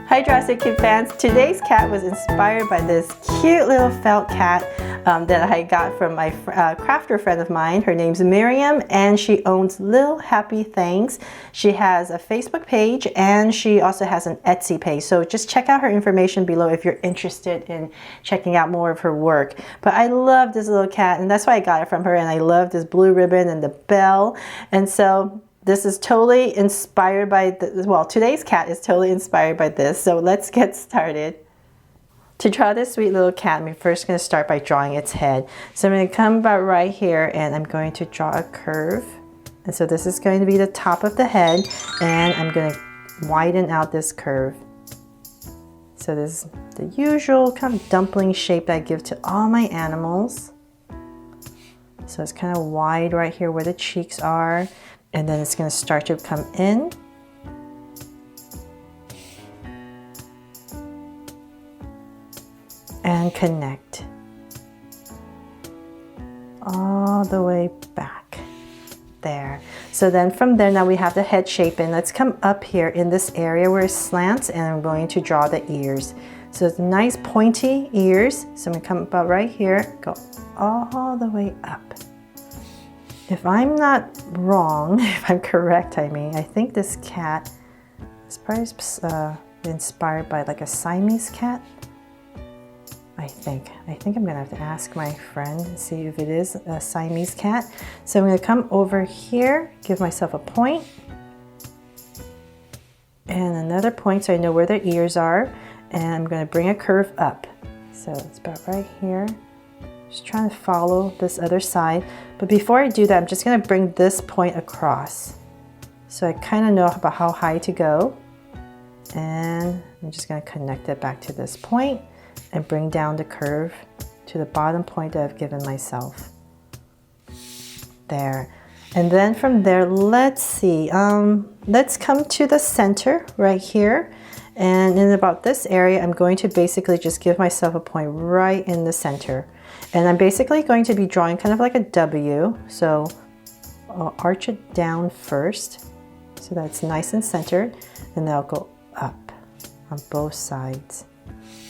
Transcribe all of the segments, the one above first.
Hi Jurassic Cute fans! Today's cat was inspired by this cute little felt cat that I got from my crafter friend of mine. Her name's Miriam and she owns Little Happy Things. She has a Facebook page and she also has an Etsy page. So just check out her information below if you're interested in checking out more of her work. But I love this little cat and that's why I got it from her, and I love this blue ribbon and the bell. And so this is totally inspired by, today's cat is totally inspired by this. So let's get started. To draw this sweet little cat, I'm first going to start by drawing its head. So I'm going to come about right here and I'm going to draw a curve. And so this is going to be the top of the head and I'm going to widen out this curve. So this is the usual kind of dumpling shape that I give to all my animals. So it's kind of wide right here where the cheeks are. And then it's going to start to come in. And connect. All the way back. There. So then from there, now we have the head shape, and let's come up here in this area where it slants, and I'm going to draw the ears. So it's nice pointy ears. So I'm going to come about right here, go all the way up. If I'm not wrong, if I'm correct, I mean, I think this cat is probably inspired by like a Siamese cat. I think I'm gonna have to ask my friend and see if it is a Siamese cat. So I'm gonna come over here, give myself a point and another point so I know where the ears are, and I'm gonna bring a curve up. So it's about right here. Just trying to follow this other side. But before I do that, I'm just going to bring this point across. So I kind of know about how high to go. And I'm just going to connect it back to this point and bring down the curve to the bottom point that I've given myself. There. And then from there, let's see. Let's come to the center right here. And in about this area, I'm going to basically just give myself a point right in the center. And I'm basically going to be drawing kind of like a W. So I'll arch it down first so that's nice and centered. And then I'll go up on both sides.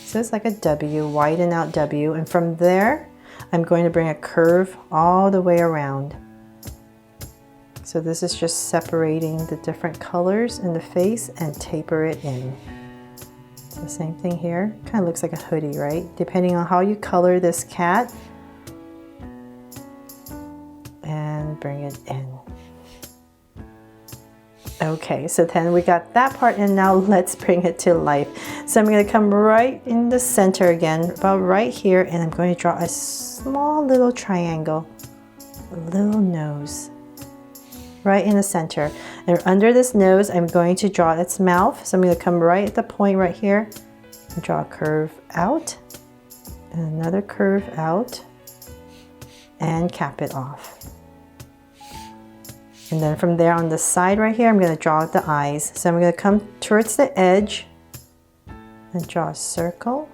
So it's like a W, widen out W. And from there, I'm going to bring a curve all the way around. So this is just separating the different colors in the face and taper it in. So same thing here, kind of looks like a hoodie, right? Depending on how you color this cat. And bring it in. Okay, so then we got that part, and now let's bring it to life. So I'm going to come right in the center again, about right here, and I'm going to draw a small little triangle, a little nose. Right in the center, and under this nose I'm going to draw its mouth. So I'm going to come right at the point right here and draw a curve out and another curve out and cap it off. And then from there on the side right here, I'm going to draw the eyes. So I'm going to come towards the edge and draw a circle,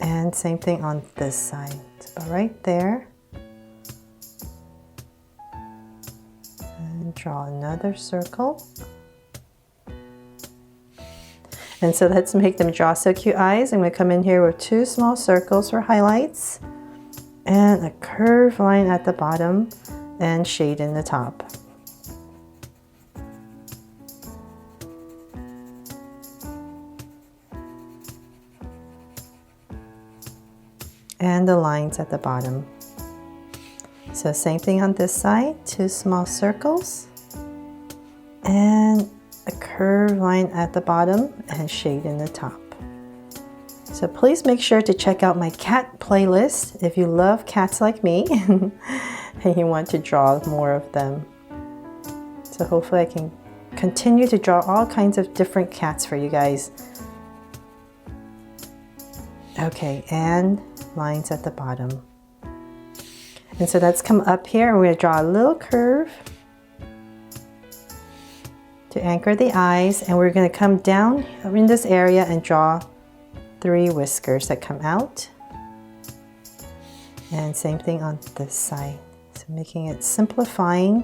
and same thing on this side. It's about right there. Draw another circle. And so let's make them draw so cute eyes. I'm going to come in here with two small circles for highlights and a curved line at the bottom and shade in the top. And the lines at the bottom. So same thing on this side, two small circles and a curved line at the bottom and shade in the top. So please make sure to check out my cat playlist if you love cats like me and you want to draw more of them. So hopefully I can continue to draw all kinds of different cats for you guys. Okay, and lines at the bottom. And so let's come up here and we're going to draw a little curve to anchor the eyes, and we're going to come down in this area and draw 3 whiskers that come out. And same thing on this side. So making it simplifying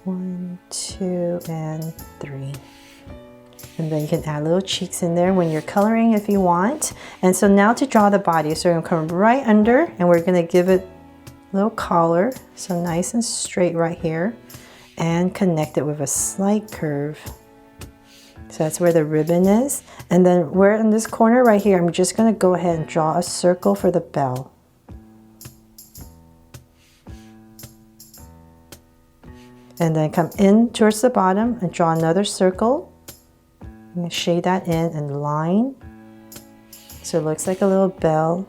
1, 2, and 3. And then you can add little cheeks in there when you're coloring if you want. And so now to draw the body, so we're gonna come right under and we're gonna give it a little collar, so nice and straight right here, and connect it with a slight curve. So that's where the ribbon is. And then we're in this corner right here, I'm just gonna go ahead and draw a circle for the bell. And then come in towards the bottom and draw another circle. I'm going to shade that in and line. So it looks like a little bell.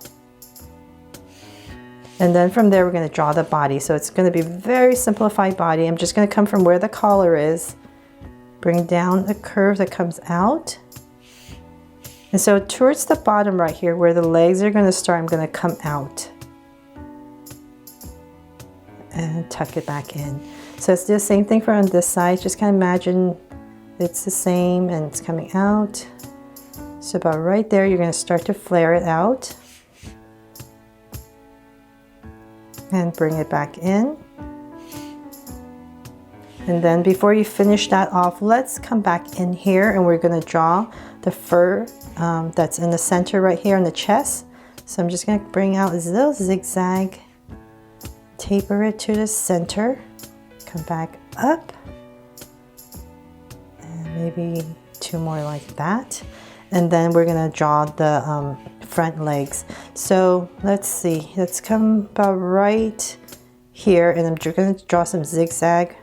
And then from there we're going to draw the body. So it's going to be a very simplified body. I'm just going to come from where the collar is. Bring down the curve that comes out. And so towards the bottom right here where the legs are going to start, I'm going to come out. And tuck it back in. So it's the same thing for on this side. Just kind of imagine it's the same and it's coming out. So about right there, you're going to start to flare it out. And bring it back in. And then before you finish that off, let's come back in here and we're going to draw the fur that's in the center right here on the chest. So I'm just going to bring out this little zigzag, taper it to the center. Come back up and maybe 2 more like that, and then we're gonna draw the front legs. So let's see, let's come about right here and I'm just gonna draw some zigzag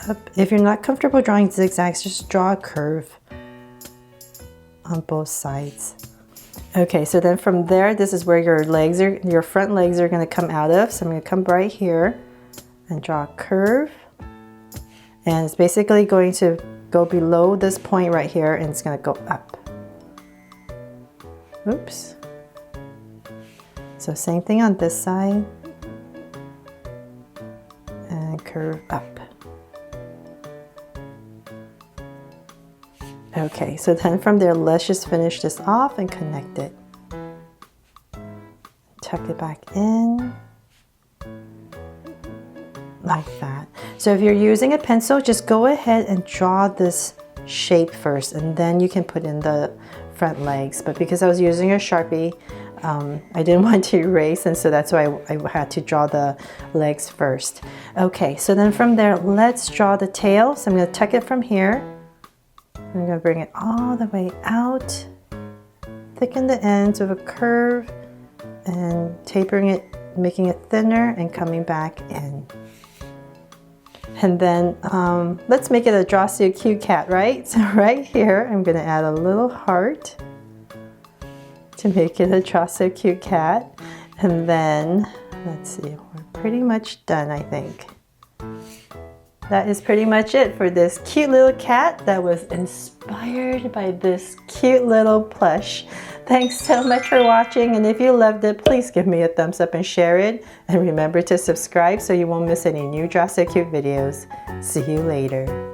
up. If you're not comfortable drawing zigzags, just draw a curve on both sides. Okay, so then from there, this is where your front legs are gonna come out of. So I'm gonna come right here and draw a curve, and it's basically going to go below this point right here and it's going to go up. Oops. So same thing on this side and curve up. Okay, so then from there, let's just finish this off and connect it. Tuck it back in. Like that. So if you're using a pencil, just go ahead and draw this shape first and then you can put in the front legs. But because I was using a Sharpie, I didn't want to erase, and so that's why I had to draw the legs first. Okay, so then from there, let's draw the tail. So I'm going to tuck it from here. I'm going to bring it all the way out, thicken the ends with a curve and tapering it, making it thinner and coming back in. And then let's make it a Draw So Cute cat, right? So right here, I'm going to add a little heart to make it a Draw So Cute cat. And then, let's see, we're pretty much done, I think. That is pretty much it for this cute little cat that was inspired by this cute little plush. Thanks so much for watching, and if you loved it, please give me a thumbs up and share it. And remember to subscribe so you won't miss any new Draw So Cute videos. See you later.